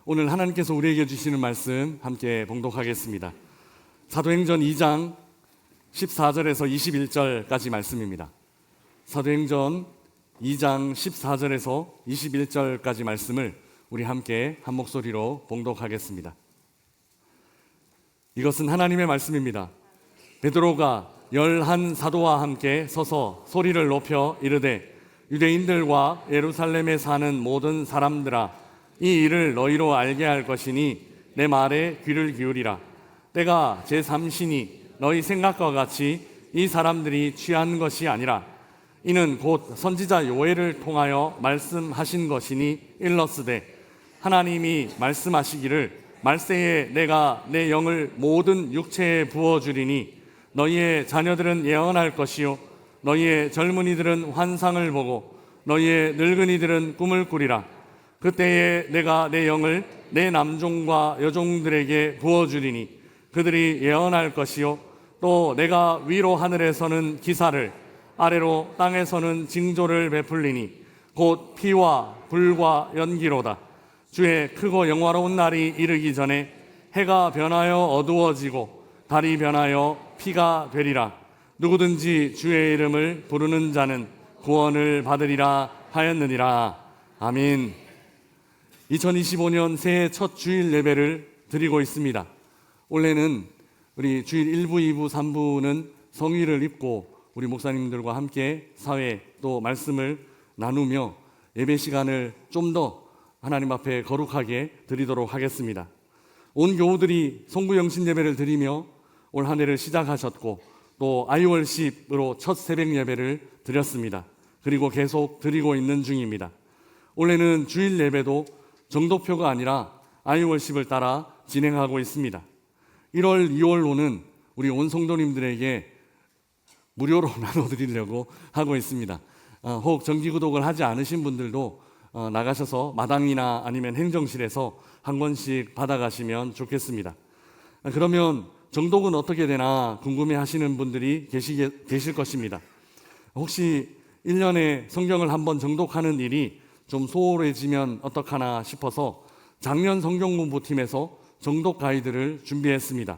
오늘 하나님께서 우리에게 주시는 말씀 함께 봉독하겠습니다. 사도행전 2장 14절에서 21절까지 말씀입니다. 사도행전 2장 14절에서 21절까지 말씀을 우리 함께 한 목소리로 봉독하겠습니다. 이것은 하나님의 말씀입니다. 베드로가 11 사도와 함께 서서 소리를 높여 이르되 유대인들과 예루살렘에 사는 모든 사람들아, 이 일을 너희로 알게 할 것이니 내 말에 귀를 기울이라. 때가 제3시니 너희 생각과 같이 이 사람들이 취한 것이 아니라 이는 곧 선지자 요엘을 통하여 말씀하신 것이니 일렀으되 하나님이 말씀하시기를 말세에 내가 내 영을 모든 육체에 부어주리니 너희의 자녀들은 예언할 것이요 너희의 젊은이들은 환상을 보고 너희의 늙은이들은 꿈을 꾸리라. 그때에 내가 내 영을 내 남종과 여종들에게 부어주리니 그들이 예언할 것이요 또 내가 위로 하늘에서는 기사를 아래로 땅에서는 징조를 베풀리니 곧 피와 불과 연기로다. 주의 크고 영화로운 날이 이르기 전에 해가 변하여 어두워지고 달이 변하여 피가 되리라. 누구든지 주의 이름을 부르는 자는 구원을 받으리라 하였느니라. 아멘. 2025년 새해 첫 주일 예배를 드리고 있습니다. 원래는 우리 주일 1부, 2부, 3부는 성의를 입고 우리 목사님들과 함께 사회 또 말씀을 나누며 예배 시간을 좀 더 하나님 앞에 거룩하게 드리도록 하겠습니다. 온 교우들이 송구영신 예배를 드리며 올 한 해를 시작하셨고 또 아이월십으로 첫 새벽 예배를 드렸습니다. 그리고 계속 드리고 있는 중입니다. 원래는 주일 예배도 정도표가 아니라 아이월십을 따라 진행하고 있습니다. 1월, 2월로는 우리 온 성도님들에게 무료로 나눠드리려고 하고 있습니다. 혹 정기구독을 하지 않으신 분들도 나가셔서 마당이나 아니면 행정실에서 한 권씩 받아가시면 좋겠습니다. 그러면 정독은 어떻게 되나 궁금해 하시는 분들이 계실 것입니다. 혹시 1년에 성경을 한번 정독하는 일이 좀 소홀해지면 어떡하나 싶어서 작년 성경공부팀에서 정독 가이드를 준비했습니다.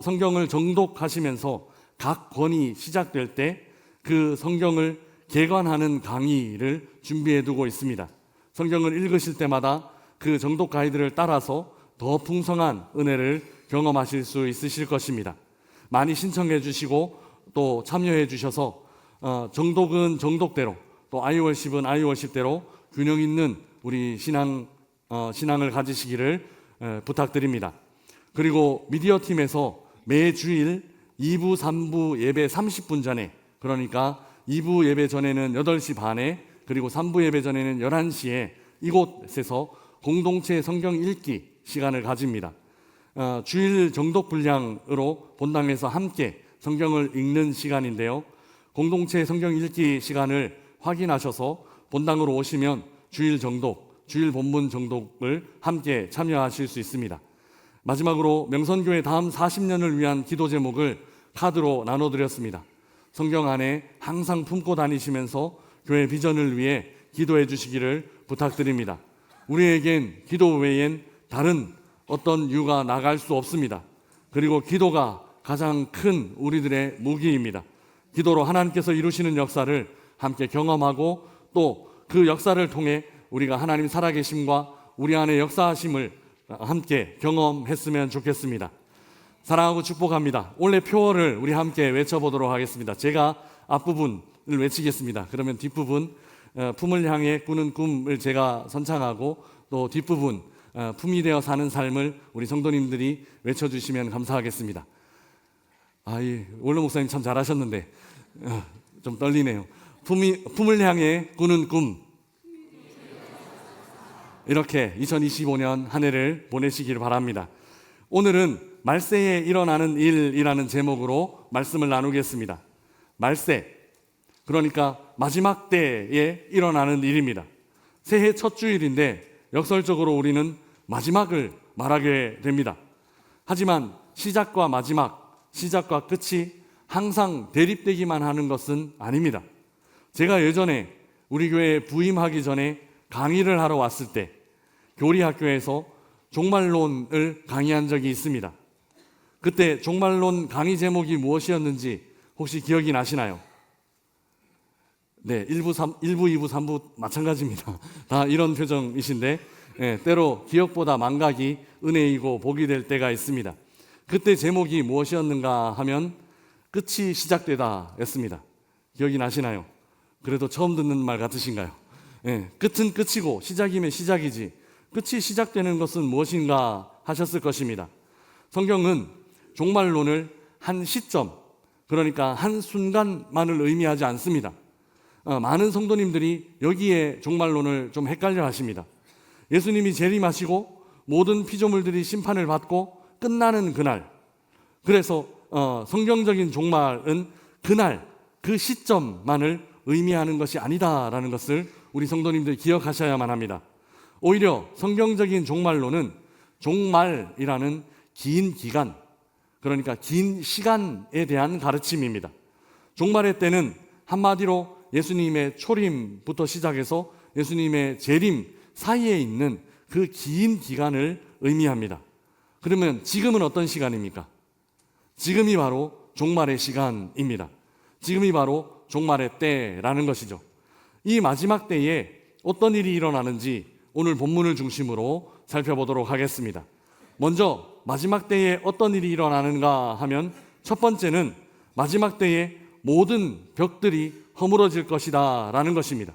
성경을 정독하시면서 각 권이 시작될 때 그 성경을 개관하는 강의를 준비해 두고 있습니다. 성경을 읽으실 때마다 그 정독 가이드를 따라서 더 풍성한 은혜를 경험하실 수 있으실 것입니다. 많이 신청해 주시고 또 참여해 주셔서 정독은 정독대로 또 아이월십은 아이월십대로 균형 있는 우리 신앙을 가지시기를 부탁드립니다. 그리고 미디어 팀에서 매주일 2부, 3부 예배 30분 전에, 그러니까 2부 예배 전에는 8시 반에 그리고 3부 예배 전에는 11시에 이곳에서 공동체 성경 읽기 시간을 가집니다. 주일 정독 분량으로 본당에서 함께 성경을 읽는 시간인데요. 공동체 성경 읽기 시간을 확인하셔서 본당으로 오시면 주일 정독, 주일 본문 정독을 함께 참여하실 수 있습니다. 마지막으로 명선교회 다음 40년을 위한 기도 제목을 카드로 나눠드렸습니다. 성경 안에 항상 품고 다니시면서 교회 비전을 위해 기도해 주시기를 부탁드립니다. 우리에겐 기도 외엔 다른 어떤 이유가 나갈 수 없습니다. 그리고 기도가 가장 큰 우리들의 무기입니다. 기도로 하나님께서 이루시는 역사를 함께 경험하고 또 그 역사를 통해 우리가 하나님 살아계심과 우리 안에 역사하심을 함께 경험했으면 좋겠습니다. 사랑하고 축복합니다. 올해 표어를 우리 함께 외쳐보도록 하겠습니다. 제가 앞부분을 외치겠습니다. 그러면 뒷부분 품을 향해 꾸는 꿈을 제가 선창하고 또 뒷부분 품이 되어 사는 삶을 우리 성도님들이 외쳐주시면 감사하겠습니다. 원로 목사님 참 잘하셨는데 좀 떨리네요. 품을 향해 꾸는 꿈, 이렇게 2025년 한 해를 보내시길 바랍니다. 오늘은 말세에 일어나는 일이라는 제목으로 말씀을 나누겠습니다. 말세, 그러니까 마지막 때에 일어나는 일입니다. 새해 첫 주일인데 역설적으로 우리는 마지막을 말하게 됩니다. 하지만 시작과 마지막, 시작과 끝이 항상 대립되기만 하는 것은 아닙니다. 제가 예전에 우리 교회에 부임하기 전에 강의를 하러 왔을 때 교리학교에서 종말론을 강의한 적이 있습니다. 그때 종말론 강의 제목이 무엇이었는지 혹시 기억이 나시나요? 네, 1부, 2부, 3부 마찬가지입니다. 다 이런 표정이신데 때로 기억보다 망각이 은혜이고 복이 될 때가 있습니다. 그때 제목이 무엇이었는가 하면 끝이 시작되다 였습니다. 기억이 나시나요? 그래도 처음 듣는 말 같으신가요? 끝은 끝이고 시작이면 시작이지 끝이 시작되는 것은 무엇인가 하셨을 것입니다. 성경은 종말론을 한 시점, 그러니까 한 순간만을 의미하지 않습니다. 많은 성도님들이 여기에 종말론을 좀 헷갈려 하십니다. 예수님이 재림하시고 모든 피조물들이 심판을 받고 끝나는 그날, 그래서 성경적인 종말은 그날, 그 시점만을 의미하는 것이 아니다라는 것을 우리 성도님들 기억하셔야만 합니다. 오히려 성경적인 종말론은 종말이라는 긴 기간, 그러니까 긴 시간에 대한 가르침입니다. 종말의 때는 한마디로 예수님의 초림부터 시작해서 예수님의 재림 사이에 있는 그 긴 기간을 의미합니다. 그러면 지금은 어떤 시간입니까? 지금이 바로 종말의 시간입니다. 지금이 바로 종말의 때라는 것이죠. 이 마지막 때에 어떤 일이 일어나는지 오늘 본문을 중심으로 살펴보도록 하겠습니다. 먼저 마지막 때에 어떤 일이 일어나는가 하면 첫 번째는 마지막 때에 모든 벽들이 허물어질 것이다 라는 것입니다.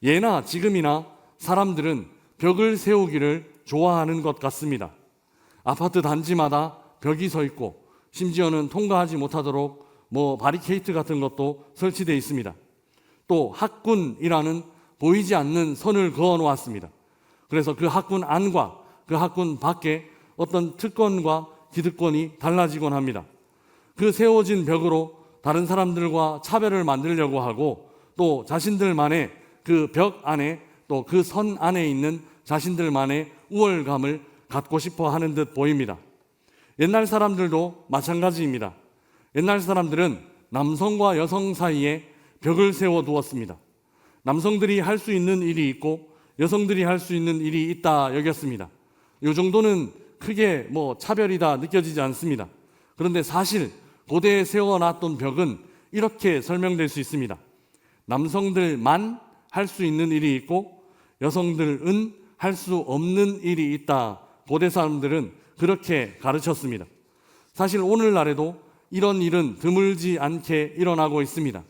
예나 지금이나 사람들은 벽을 세우기를 좋아하는 것 같습니다. 아파트 단지마다 벽이 서 있고 심지어는 통과하지 못하도록 바리케이트 같은 것도 설치되어 있습니다. 또 학군이라는 보이지 않는 선을 그어 놓았습니다. 그래서 그 학군 안과 그 학군 밖에 어떤 특권과 기득권이 달라지곤 합니다. 그 세워진 벽으로 다른 사람들과 차별을 만들려고 하고 또 자신들만의 그 벽 안에 또 그 선 안에 있는 자신들만의 우월감을 갖고 싶어 하는 듯 보입니다. 옛날 사람들도 마찬가지입니다. 옛날 사람들은 남성과 여성 사이에 벽을 세워 두었습니다. 남성들이 할 수 있는 일이 있고 여성들이 할 수 있는 일이 있다 여겼습니다. 이 정도는 크게 차별이다 느껴지지 않습니다. 그런데 사실 고대에 세워놨던 벽은 이렇게 설명될 수 있습니다. 남성들만 할 수 있는 일이 있고 여성들은 할 수 없는 일이 있다. 고대 사람들은 그렇게 가르쳤습니다. 사실 오늘날에도 이런 일은 드물지 않게 일어나고 있습니다.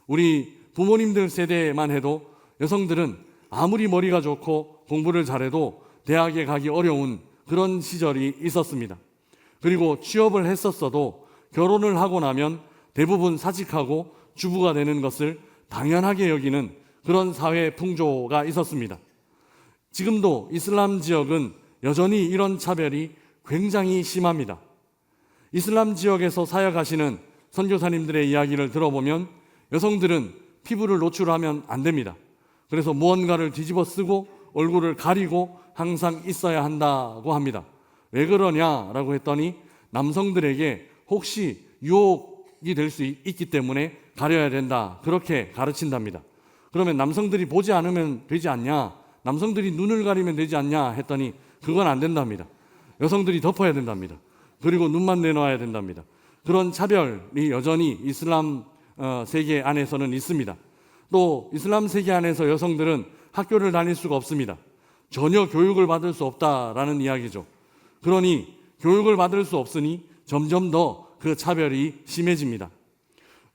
우리 부모님들 세대만 해도 여성들은 아무리 머리가 좋고 공부를 잘해도 대학에 가기 어려운 그런 시절이 있었습니다. 그리고 취업을 했었어도 결혼을 하고 나면 대부분 사직하고 주부가 되는 것을 당연하게 여기는 그런 사회 풍조가 있었습니다. 지금도 이슬람 지역은 여전히 이런 차별이 굉장히 심합니다. 이슬람 지역에서 사역하시는 선교사님들의 이야기를 들어보면 여성들은 피부를 노출하면 안 됩니다. 그래서 무언가를 뒤집어 쓰고 얼굴을 가리고 항상 있어야 한다고 합니다. 왜 그러냐라고 했더니 남성들에게 혹시 유혹이 될 수 있기 때문에 가려야 된다. 그렇게 가르친답니다. 그러면 남성들이 보지 않으면 되지 않냐? 남성들이 눈을 가리면 되지 않냐? 했더니 그건 안 된답니다. 여성들이 덮어야 된답니다. 그리고 눈만 내놓아야 된답니다. 그런 차별이 여전히 이슬람 세계 안에서는 있습니다. 또 이슬람 세계 안에서 여성들은 학교를 다닐 수가 없습니다. 전혀 교육을 받을 수 없다라는 이야기죠. 그러니 교육을 받을 수 없으니 점점 더 그 차별이 심해집니다.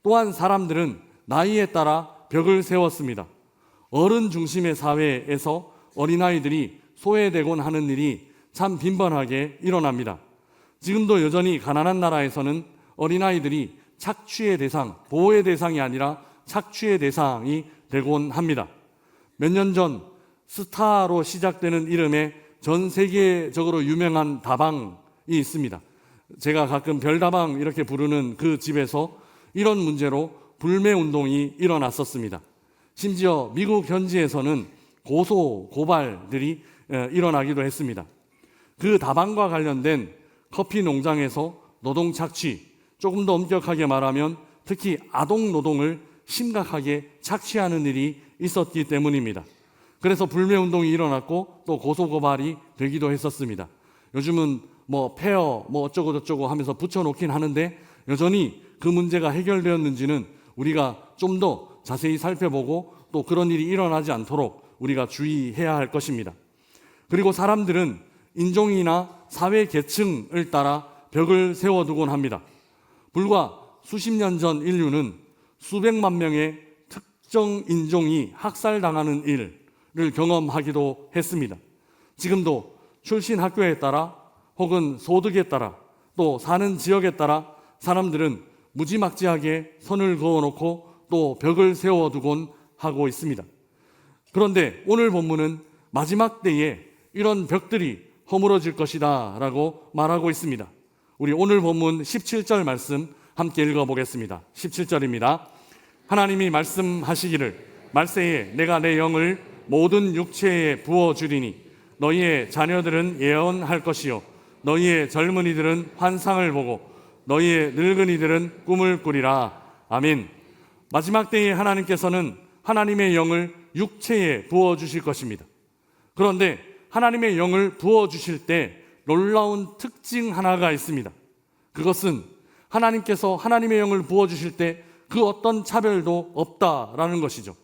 또한 사람들은 나이에 따라 벽을 세웠습니다. 어른 중심의 사회에서 어린아이들이 소외되곤 하는 일이 참 빈번하게 일어납니다. 지금도 여전히 가난한 나라에서는 어린아이들이 착취의 대상, 보호의 대상이 아니라 착취의 대상이 되곤 합니다. 몇 년 전 스타로 시작되는 이름의 전 세계적으로 유명한 다방이 있습니다. 제가 가끔 별다방 이렇게 부르는 그 집에서 이런 문제로 불매 운동이 일어났었습니다. 심지어 미국 현지에서는 고소, 고발들이 일어나기도 했습니다. 그 다방과 관련된 커피 농장에서 노동 착취, 조금 더 엄격하게 말하면 특히 아동 노동을 심각하게 착취하는 일이 있었기 때문입니다. 그래서 불매운동이 일어났고 또 고소고발이 되기도 했었습니다. 요즘은 폐허 어쩌고 저쩌고 하면서 붙여놓긴 하는데 여전히 그 문제가 해결되었는지는 우리가 좀 더 자세히 살펴보고 또 그런 일이 일어나지 않도록 우리가 주의해야 할 것입니다. 그리고 사람들은 인종이나 사회 계층을 따라 벽을 세워두곤 합니다. 불과 수십 년 전 인류는 수백만 명의 특정 인종이 학살당하는 일을 경험하기도 했습니다. 지금도 출신 학교에 따라 혹은 소득에 따라 또 사는 지역에 따라 사람들은 무지막지하게 선을 그어놓고 또 벽을 세워두곤 하고 있습니다. 그런데 오늘 본문은 마지막 때에 이런 벽들이 허물어질 것이다 라고 말하고 있습니다. 우리 오늘 본문 17절 말씀 함께 읽어보겠습니다. 17절입니다. 하나님이 말씀하시기를 말세에 내가 내 영을 모든 육체에 부어주리니 너희의 자녀들은 예언할 것이요 너희의 젊은이들은 환상을 보고 너희의 늙은이들은 꿈을 꾸리라. 아멘. 마지막 때에 하나님께서는 하나님의 영을 육체에 부어주실 것입니다. 그런데 하나님의 영을 부어주실 때 놀라운 특징 하나가 있습니다. 그것은 하나님께서 하나님의 영을 부어주실 때 그 어떤 차별도 없다라는 것이죠.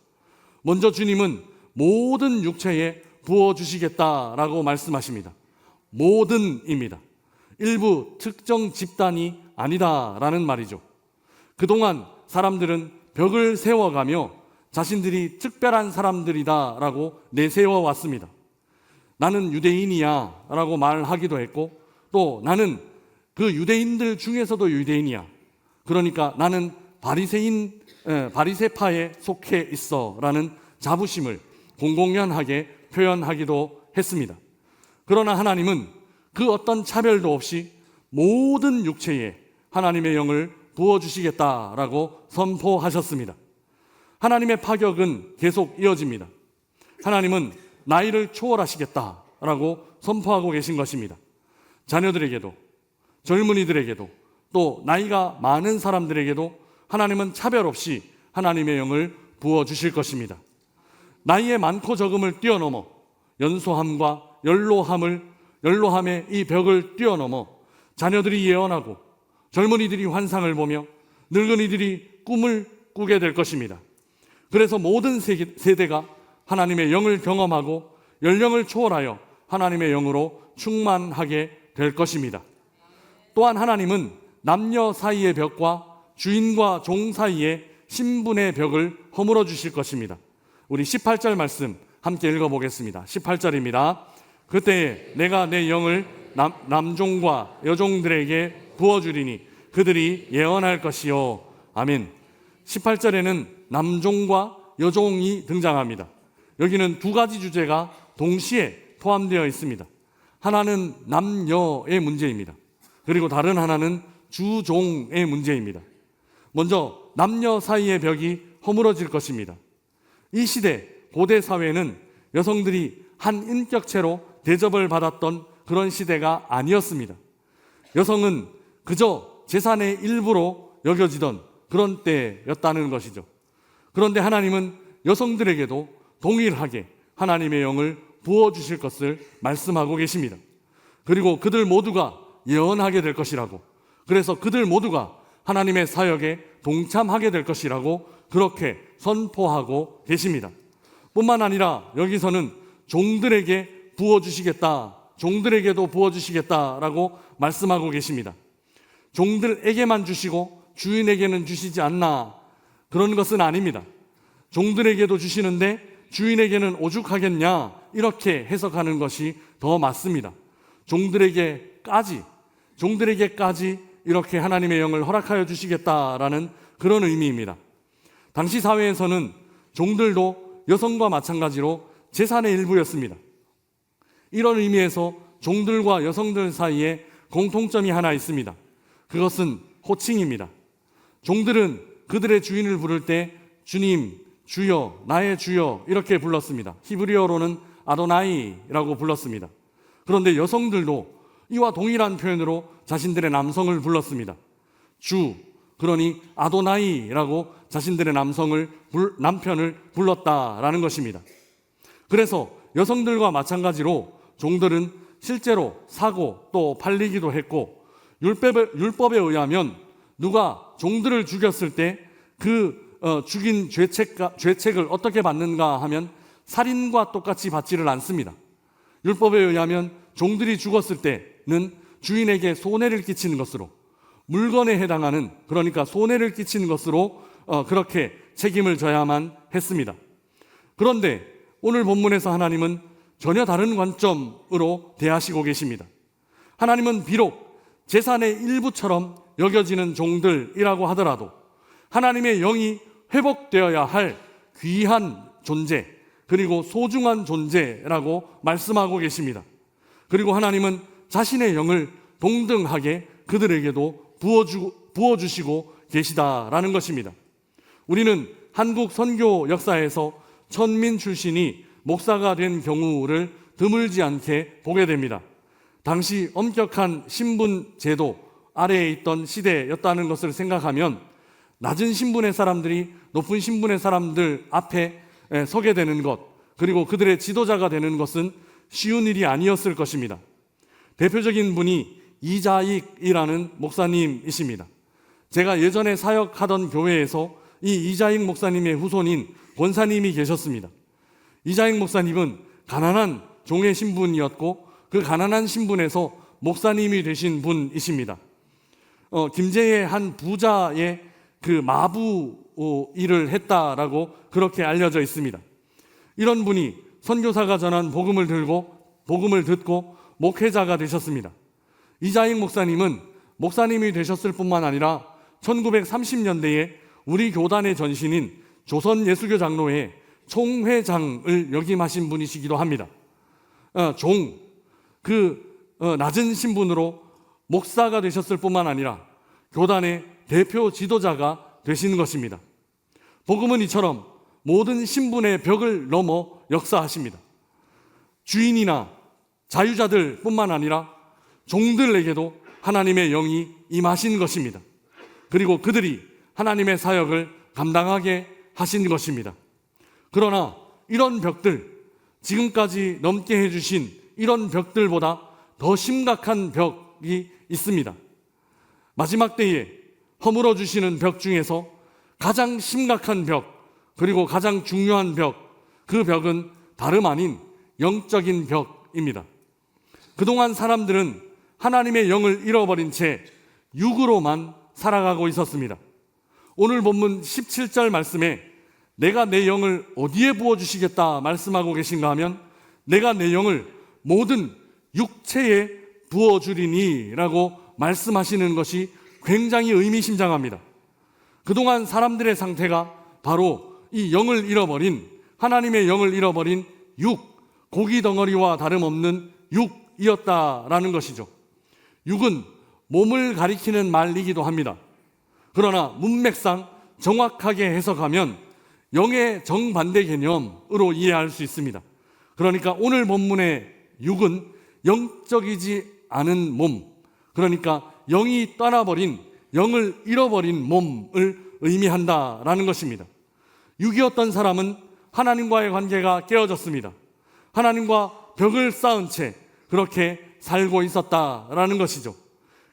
먼저 주님은 모든 육체에 부어주시겠다라고 말씀하십니다. 모든입니다. 일부 특정 집단이 아니다라는 말이죠. 그동안 사람들은 벽을 세워가며 자신들이 특별한 사람들이다라고 내세워 왔습니다. 나는 유대인이야 라고 말하기도 했고 또 나는 그 유대인들 중에서도 유대인이야. 그러니까 나는 바리새파에 속해 있어 라는 자부심을 공공연하게 표현하기도 했습니다. 그러나 하나님은 그 어떤 차별도 없이 모든 육체에 하나님의 영을 부어주시겠다라고 선포하셨습니다. 하나님의 파격은 계속 이어집니다. 하나님은 나이를 초월하시겠다라고 선포하고 계신 것입니다. 자녀들에게도 젊은이들에게도 또 나이가 많은 사람들에게도 하나님은 차별 없이 하나님의 영을 부어주실 것입니다. 나이의 많고 적음을 뛰어넘어 연소함과 연로함의 이 벽을 뛰어넘어 자녀들이 예언하고 젊은이들이 환상을 보며 늙은이들이 꿈을 꾸게 될 것입니다. 그래서 모든 세대가 하나님의 영을 경험하고 연령을 초월하여 하나님의 영으로 충만하게 될 것입니다. 또한 하나님은 남녀 사이의 벽과 주인과 종 사이의 신분의 벽을 허물어 주실 것입니다. 우리 18절 말씀 함께 읽어보겠습니다. 18절입니다. 그때 내가 내 영을 남종과 여종들에게 부어주리니 그들이 예언할 것이요. 아멘. 18절에는 남종과 여종이 등장합니다. 여기는 두 가지 주제가 동시에 포함되어 있습니다. 하나는 남녀의 문제입니다. 그리고 다른 하나는 주종의 문제입니다. 먼저 남녀 사이의 벽이 허물어질 것입니다. 이 시대 고대 사회는 여성들이 한 인격체로 대접을 받았던 그런 시대가 아니었습니다. 여성은 그저 재산의 일부로 여겨지던 그런 때였다는 것이죠. 그런데 하나님은 여성들에게도 동일하게 하나님의 영을 부어주실 것을 말씀하고 계십니다. 그리고 그들 모두가 예언하게 될 것이라고, 그래서 그들 모두가 하나님의 사역에 동참하게 될 것이라고 그렇게 선포하고 계십니다. 뿐만 아니라 여기서는 종들에게 부어주시겠다, 종들에게도 부어주시겠다라고 말씀하고 계십니다. 종들에게만 주시고 주인에게는 주시지 않나, 그런 것은 아닙니다. 종들에게도 주시는데 주인에게는 오죽하겠냐, 이렇게 해석하는 것이 더 맞습니다. 종들에게까지 이렇게 하나님의 영을 허락하여 주시겠다라는 그런 의미입니다. 당시 사회에서는 종들도 여성과 마찬가지로 재산의 일부였습니다. 이런 의미에서 종들과 여성들 사이에 공통점이 하나 있습니다. 그것은 호칭입니다. 종들은 그들의 주인을 부를 때 주님, 주여, 나의 주여 이렇게 불렀습니다. 히브리어로는 아도나이라고 불렀습니다. 그런데 여성들도 이와 동일한 표현으로 자신들의 남성을 불렀습니다. 주, 그러니 아도나이라고 자신들의 남편을 불렀다라는 것입니다. 그래서 여성들과 마찬가지로 종들은 실제로 사고 또 팔리기도 했고, 율법에 의하면 누가 종들을 죽였을 때 그 죽인 죄책을 어떻게 받는가 하면 살인과 똑같이 받지를 않습니다. 율법에 의하면 종들이 죽었을 때는 주인에게 손해를 끼치는 것으로, 물건에 해당하는, 그러니까 손해를 끼치는 것으로 그렇게 책임을 져야만 했습니다. 그런데 오늘 본문에서 하나님은 전혀 다른 관점으로 대하시고 계십니다. 하나님은 비록 재산의 일부처럼 여겨지는 종들이라고 하더라도 하나님의 영이 회복되어야 할 귀한 존재, 그리고 소중한 존재라고 말씀하고 계십니다. 그리고 하나님은 자신의 영을 동등하게 그들에게도 부어주시고 계시다라는 것입니다. 우리는 한국 선교 역사에서 천민 출신이 목사가 된 경우를 드물지 않게 보게 됩니다. 당시 엄격한 신분 제도 아래에 있던 시대였다는 것을 생각하면 낮은 신분의 사람들이 높은 신분의 사람들 앞에 서게 되는 것, 그리고 그들의 지도자가 되는 것은 쉬운 일이 아니었을 것입니다. 대표적인 분이 이자익이라는 목사님이십니다. 제가 예전에 사역하던 교회에서 이 이자익 목사님의 후손인 권사님이 계셨습니다. 이자익 목사님은 가난한 종의 신분이었고 그 가난한 신분에서 목사님이 되신 분이십니다. 김제의 한 부자의 그 마부 일을 했다라고 그렇게 알려져 있습니다. 이런 분이 선교사가 전한 복음을 듣고 목회자가 되셨습니다. 이자익 목사님은 목사님이 되셨을 뿐만 아니라 1930년대에 우리 교단의 전신인 조선예수교 장로회 총회장을 역임하신 분이시기도 합니다. 낮은 신분으로 목사가 되셨을 뿐만 아니라 교단의 대표 지도자가 되신 것입니다. 복음은 이처럼 모든 신분의 벽을 넘어 역사하십니다. 주인이나 자유자들 뿐만 아니라 종들에게도 하나님의 영이 임하신 것입니다. 그리고 그들이 하나님의 사역을 감당하게 하신 것입니다. 그러나 이런 벽들, 지금까지 넘게 해주신 이런 벽들보다 더 심각한 벽이 있습니다. 마지막 때에 허물어 주시는 벽 중에서 가장 심각한 벽, 그리고 가장 중요한 벽, 그 벽은 다름 아닌 영적인 벽입니다. 그동안 사람들은 하나님의 영을 잃어버린 채 육으로만 살아가고 있었습니다. 오늘 본문 17절 말씀에 내가 내 영을 어디에 부어주시겠다 말씀하고 계신가 하면 내가 내 영을 모든 육체에 부어주리니 라고 말씀하시는 것이 굉장히 의미심장합니다. 그동안 사람들의 상태가 바로 이 영을 잃어버린, 하나님의 영을 잃어버린 고기 덩어리와 다름없는 육이었다라는 것이죠. 육은 몸을 가리키는 말이기도 합니다. 그러나 문맥상 정확하게 해석하면 영의 정반대 개념으로 이해할 수 있습니다. 그러니까 오늘 본문의 육은 영적이지 않은 몸, 그러니까 영이 떠나버린, 영을 잃어버린 몸을 의미한다라는 것입니다. 육이었던 사람은 하나님과의 관계가 깨어졌습니다. 하나님과 벽을 쌓은 채 그렇게 살고 있었다라는 것이죠.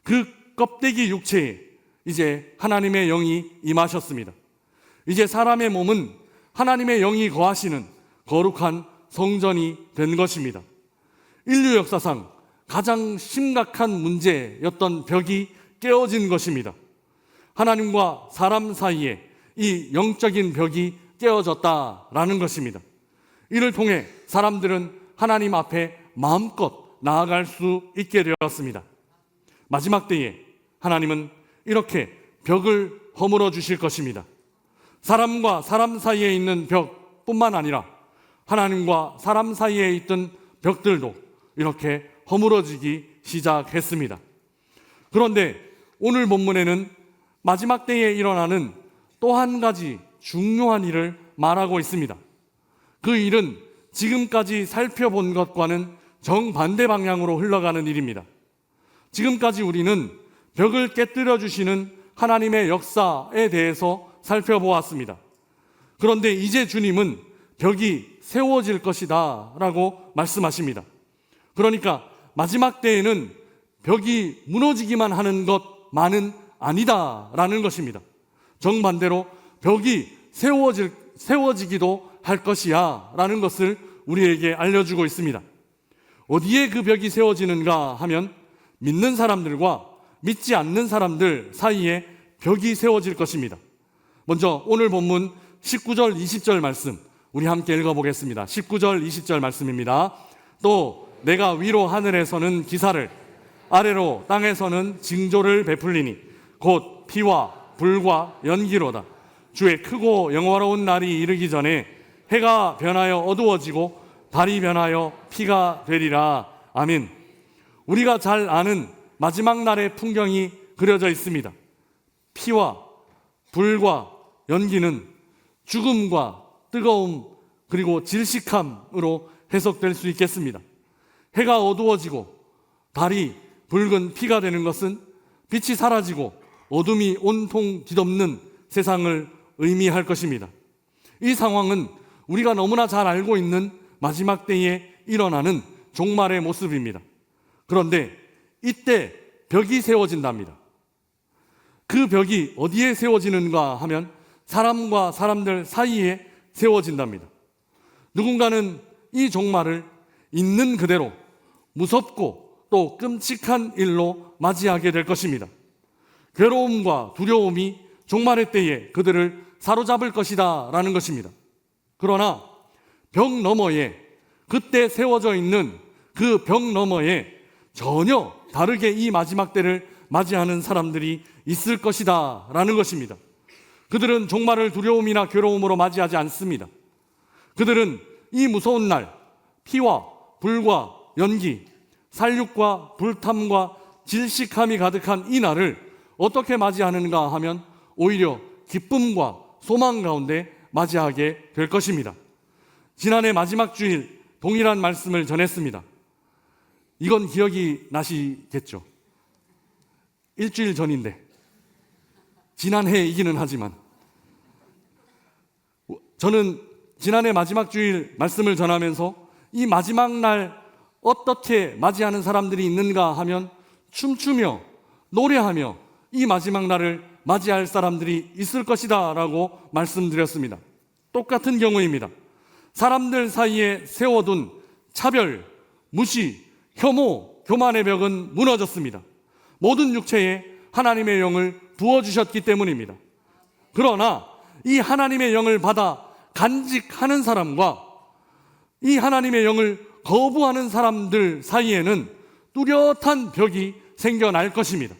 그 껍데기 육체에 이제 하나님의 영이 임하셨습니다. 이제 사람의 몸은 하나님의 영이 거하시는 거룩한 성전이 된 것입니다. 인류 역사상 가장 심각한 문제였던 벽이 깨어진 것입니다. 하나님과 사람 사이에 이 영적인 벽이 깨어졌다라는 것입니다. 이를 통해 사람들은 하나님 앞에 마음껏 나아갈 수 있게 되었습니다. 마지막 때에 하나님은 이렇게 벽을 허물어 주실 것입니다. 사람과 사람 사이에 있는 벽뿐만 아니라 하나님과 사람 사이에 있던 벽들도 이렇게 허물어지기 시작했습니다. 그런데 오늘 본문에는 마지막 때에 일어나는 또 한 가지 중요한 일을 말하고 있습니다. 그 일은 지금까지 살펴본 것과는 정반대 방향으로 흘러가는 일입니다. 지금까지 우리는 벽을 깨뜨려 주시는 하나님의 역사에 대해서 살펴보았습니다. 그런데 이제 주님은 벽이 세워질 것이다 라고 말씀하십니다. 그러니까 마지막 때에는 벽이 무너지기만 하는 것만은 아니다 라는 것입니다. 정반대로 벽이 세워지기도 할 것이야 라는 것을 우리에게 알려주고 있습니다. 어디에 그 벽이 세워지는가 하면 믿는 사람들과 믿지 않는 사람들 사이에 벽이 세워질 것입니다. 먼저 오늘 본문 19절 20절 말씀 우리 함께 읽어보겠습니다. 19절 20절 말씀입니다. 또 내가 위로 하늘에서는 기사를 아래로 땅에서는 징조를 베풀리니 곧 피와 불과 연기로다. 주의 크고 영화로운 날이 이르기 전에 해가 변하여 어두워지고 달이 변하여 피가 되리라. 아멘. 우리가 잘 아는 마지막 날의 풍경이 그려져 있습니다. 피와 불과 연기는 죽음과 뜨거움 그리고 질식함으로 해석될 수 있겠습니다. 해가 어두워지고 달이 붉은 피가 되는 것은 빛이 사라지고 어둠이 온통 뒤덮는 세상을 의미할 것입니다. 이 상황은 우리가 너무나 잘 알고 있는 마지막 때에 일어나는 종말의 모습입니다. 그런데 이때 벽이 세워진답니다. 그 벽이 어디에 세워지는가 하면 사람과 사람들 사이에 세워진답니다. 누군가는 이 종말을 있는 그대로 무섭고 또 끔찍한 일로 맞이하게 될 것입니다. 괴로움과 두려움이 종말의 때에 그들을 사로잡을 것이다 라는 것입니다. 그러나 벽 너머에 그때 세워져 있는 그 벽 너머에 전혀 다르게 이 마지막 때를 맞이하는 사람들이 있을 것이다 라는 것입니다. 그들은 종말을 두려움이나 괴로움으로 맞이하지 않습니다. 그들은 이 무서운 날, 피와 불과 연기, 살육과 불탐과 질식함이 가득한 이 날을 어떻게 맞이하는가 하면 오히려 기쁨과 소망 가운데 맞이하게 될 것입니다. 지난해 마지막 주일 동일한 말씀을 전했습니다. 이건 기억이 나시겠죠? 일주일 전인데 지난해이기는 하지만 저는 지난해 마지막 주일 말씀을 전하면서 이 마지막 날 어떻게 맞이하는 사람들이 있는가 하면 춤추며 노래하며 이 마지막 날을 맞이할 사람들이 있을 것이다 라고 말씀드렸습니다. 똑같은 경우입니다. 사람들 사이에 세워둔 차별, 무시, 혐오, 교만의 벽은 무너졌습니다. 모든 육체에 하나님의 영을 부어주셨기 때문입니다. 그러나 이 하나님의 영을 받아 간직하는 사람과 이 하나님의 영을 거부하는 사람들 사이에는 뚜렷한 벽이 생겨날 것입니다.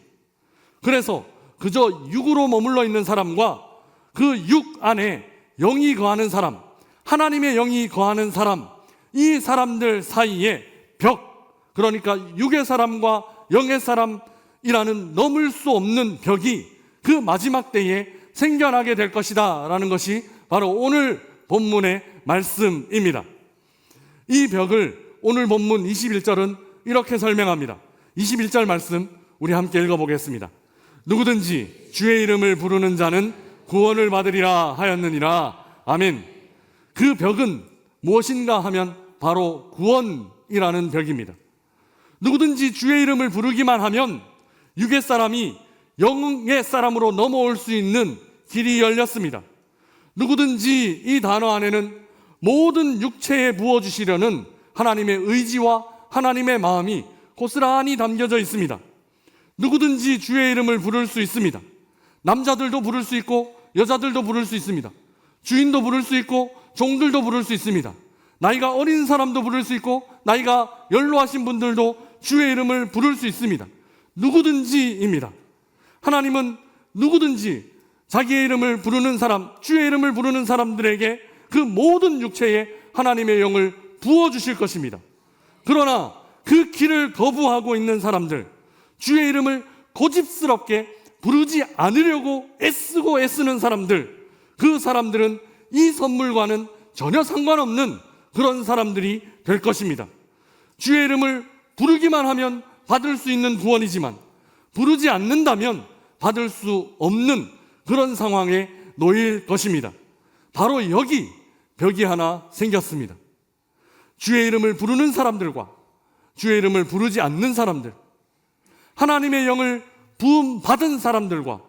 그래서 그저 육으로 머물러 있는 사람과 그 육 안에 영이 거하는 사람, 하나님의 영이 거하는 사람, 이 사람들 사이에 벽, 그러니까 육의 사람과 영의 사람이라는 넘을 수 없는 벽이 그 마지막 때에 생겨나게 될 것이다 라는 것이 바로 오늘 본문의 말씀입니다. 이 벽을 오늘 본문 21절은 이렇게 설명합니다. 21절 말씀 우리 함께 읽어보겠습니다. 누구든지 주의 이름을 부르는 자는 구원을 받으리라 하였느니라. 아멘. 그 벽은 무엇인가 하면 바로 구원이라는 벽입니다. 누구든지 주의 이름을 부르기만 하면 육의 사람이 영의 사람으로 넘어올 수 있는 길이 열렸습니다. 누구든지 이 단어 안에는 모든 육체에 부어주시려는 하나님의 의지와 하나님의 마음이 고스란히 담겨져 있습니다. 누구든지 주의 이름을 부를 수 있습니다. 남자들도 부를 수 있고 여자들도 부를 수 있습니다. 주인도 부를 수 있고 종들도 부를 수 있습니다. 나이가 어린 사람도 부를 수 있고 나이가 연로하신 분들도 주의 이름을 부를 수 있습니다. 누구든지입니다. 하나님은 누구든지 자기의 이름을 부르는 사람, 주의 이름을 부르는 사람들에게 그 모든 육체에 하나님의 영을 부어주실 것입니다. 그러나 그 길을 거부하고 있는 사람들, 주의 이름을 고집스럽게 부르지 않으려고 애쓰는 사람들, 그 사람들은 이 선물과는 전혀 상관없는 그런 사람들이 될 것입니다. 주의 이름을 부르기만 하면 받을 수 있는 구원이지만 부르지 않는다면 받을 수 없는 그런 상황에 놓일 것입니다. 바로 여기 벽이 하나 생겼습니다. 주의 이름을 부르는 사람들과 주의 이름을 부르지 않는 사람들, 하나님의 영을 부음 받은 사람들과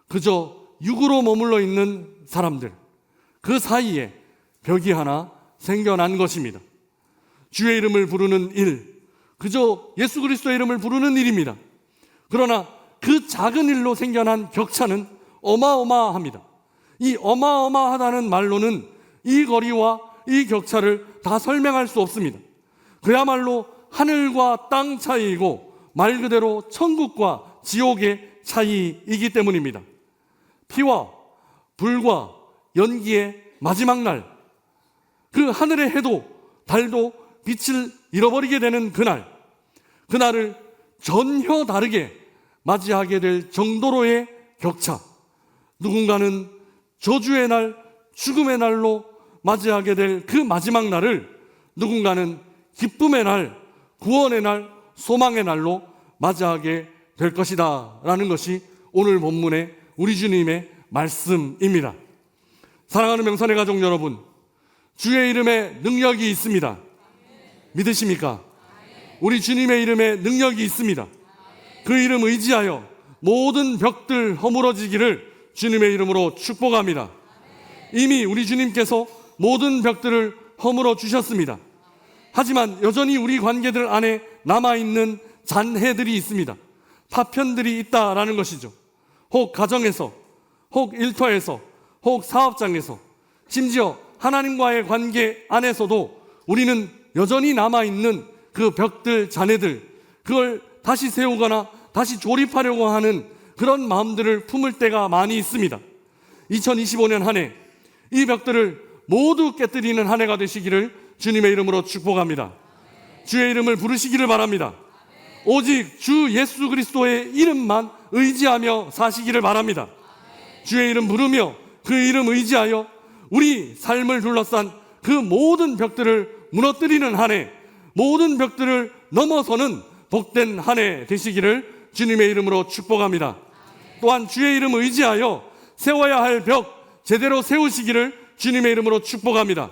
그저 육으로 머물러 있는 사람들, 그 사이에 벽이 하나 생겨난 것입니다. 주의 이름을 부르는 일, 그저 예수 그리스도의 이름을 부르는 일입니다. 그러나 그 작은 일로 생겨난 격차는 어마어마합니다. 이 어마어마하다는 말로는 이 거리와 이 격차를 다 설명할 수 없습니다. 그야말로 하늘과 땅 차이이고 말 그대로 천국과 지옥의 차이이기 때문입니다. 피와 불과 연기의 마지막 날, 그 하늘의 해도 달도 빛을 잃어버리게 되는 그날을 전혀 다르게 맞이하게 될 정도로의 격차, 누군가는 저주의 날, 죽음의 날로 맞이하게 될 그 마지막 날을 누군가는 기쁨의 날, 구원의 날, 소망의 날로 맞이하게 될 것이다 라는 것이 오늘 본문의 우리 주님의 말씀입니다. 사랑하는 명산의 가족 여러분, 주의 이름에 능력이 있습니다. 믿으십니까? 우리 주님의 이름에 능력이 있습니다. 그 이름 의지하여 모든 벽들 허물어지기를 주님의 이름으로 축복합니다. 이미 우리 주님께서 모든 벽들을 허물어 주셨습니다. 하지만 여전히 우리 관계들 안에 남아있는 잔해들이 있습니다. 파편들이 있다라는 것이죠. 혹 가정에서, 혹 일터에서, 혹 사업장에서, 심지어 하나님과의 관계 안에서도 우리는 여전히 남아있는 그 벽들, 잔해들, 그걸 다시 세우거나 다시 조립하려고 하는 그런 마음들을 품을 때가 많이 있습니다. 2025년 한 해 이 벽들을 모두 깨뜨리는 한 해가 되시기를 주님의 이름으로 축복합니다. 주의 이름을 부르시기를 바랍니다. 오직 주 예수 그리스도의 이름만 의지하며 사시기를 바랍니다. 주의 이름 부르며 그 이름 의지하여 우리 삶을 둘러싼 그 모든 벽들을 무너뜨리는 한 해, 모든 벽들을 넘어서는 복된 한 해 되시기를 주님의 이름으로 축복합니다. 또한 주의 이름 의지하여 세워야 할 벽 제대로 세우시기를 주님의 이름으로 축복합니다.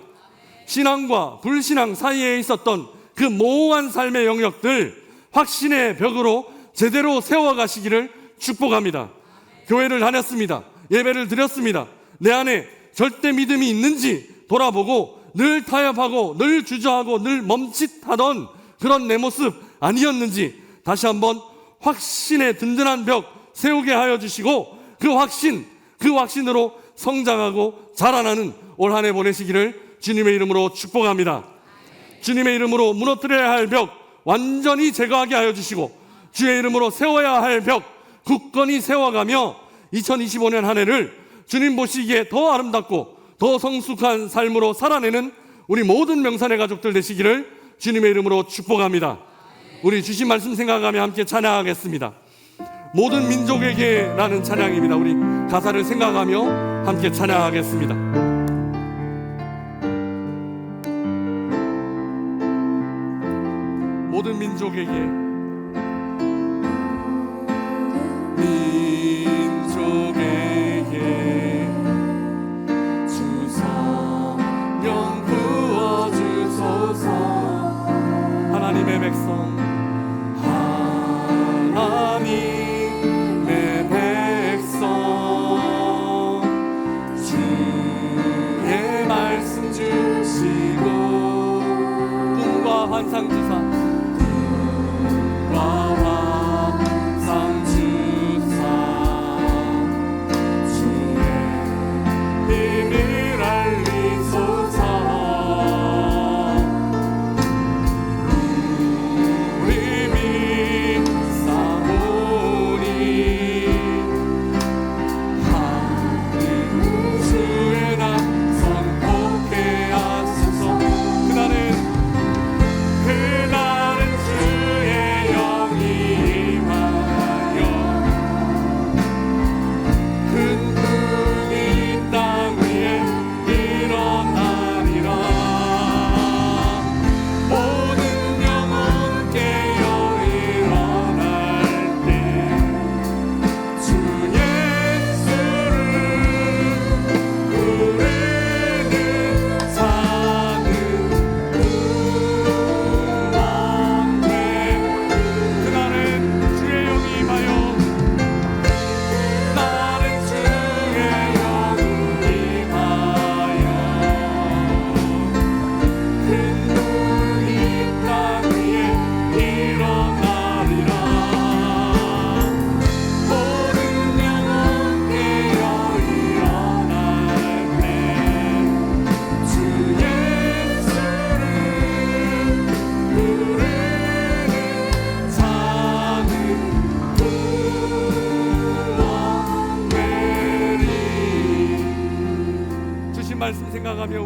신앙과 불신앙 사이에 있었던 그 모호한 삶의 영역들 확신의 벽으로 제대로 세워가시기를 축복합니다. 교회를 다녔습니다. 예배를 드렸습니다. 내 안에 절대 믿음이 있는지 돌아보고 늘 타협하고 늘 주저하고 늘 멈칫하던 그런 내 모습 아니었는지 다시 한번 확신의 든든한 벽 세우게 하여 주시고 그 확신으로 성장하고 자라나는 올 한 해 보내시기를 주님의 이름으로 축복합니다. 주님의 이름으로 무너뜨려야 할 벽 완전히 제거하게 하여 주시고 주의 이름으로 세워야 할 벽 굳건히 세워가며 2025년 한 해를 주님 보시기에 더 아름답고 더 성숙한 삶으로 살아내는 우리 모든 명산의 가족들 되시기를 주님의 이름으로 축복합니다. 우리 주신 말씀 생각하며 함께 찬양하겠습니다. 모든 민족에게 라는 찬양입니다. 우리 가사를 생각하며 함께 찬양하겠습니다. 모든 민족에게 주 성령 부어주소서. 하나님의 백성 주의 말씀 주시고 꿈과 환상 주사 그날은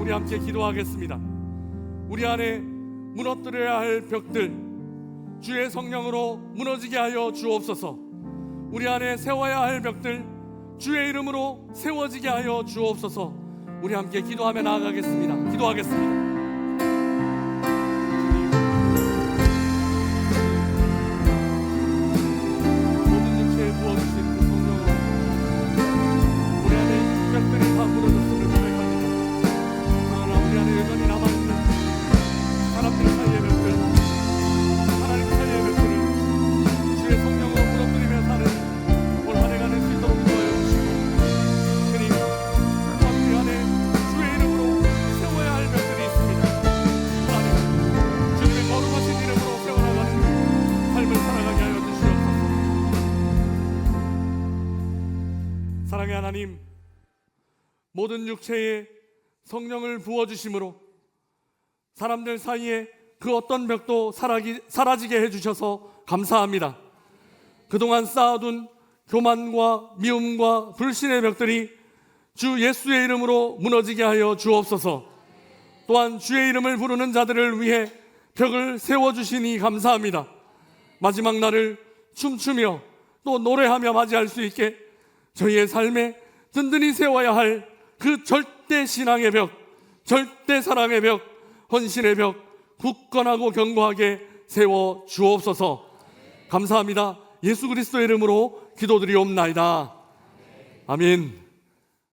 우리 함께 기도하겠습니다. 우리 안에 무너뜨려야 할 벽들 주의 성령으로 무너지게 하여 주옵소서. 우리 안에 세워야 할 벽들 주의 이름으로 세워지게 하여 주옵소서. 우리 함께 기도하며 나아가겠습니다. 기도하겠습니다. 사랑의 하나님, 모든 육체에 성령을 부어주심으로 사람들 사이에 그 어떤 벽도 사라지게 해주셔서 감사합니다. 그동안 쌓아둔 교만과 미움과 불신의 벽들이 주 예수의 이름으로 무너지게 하여 주옵소서. 또한 주의 이름을 부르는 자들을 위해 벽을 세워주시니 감사합니다. 마지막 날을 춤추며 또 노래하며 맞이할 수 있게 저희의 삶에 든든히 세워야 할 그 절대 신앙의 벽, 절대 사랑의 벽, 헌신의 벽 굳건하고 견고하게 세워 주옵소서. 감사합니다. 예수 그리스도의 이름으로 기도드리옵나이다. 아멘.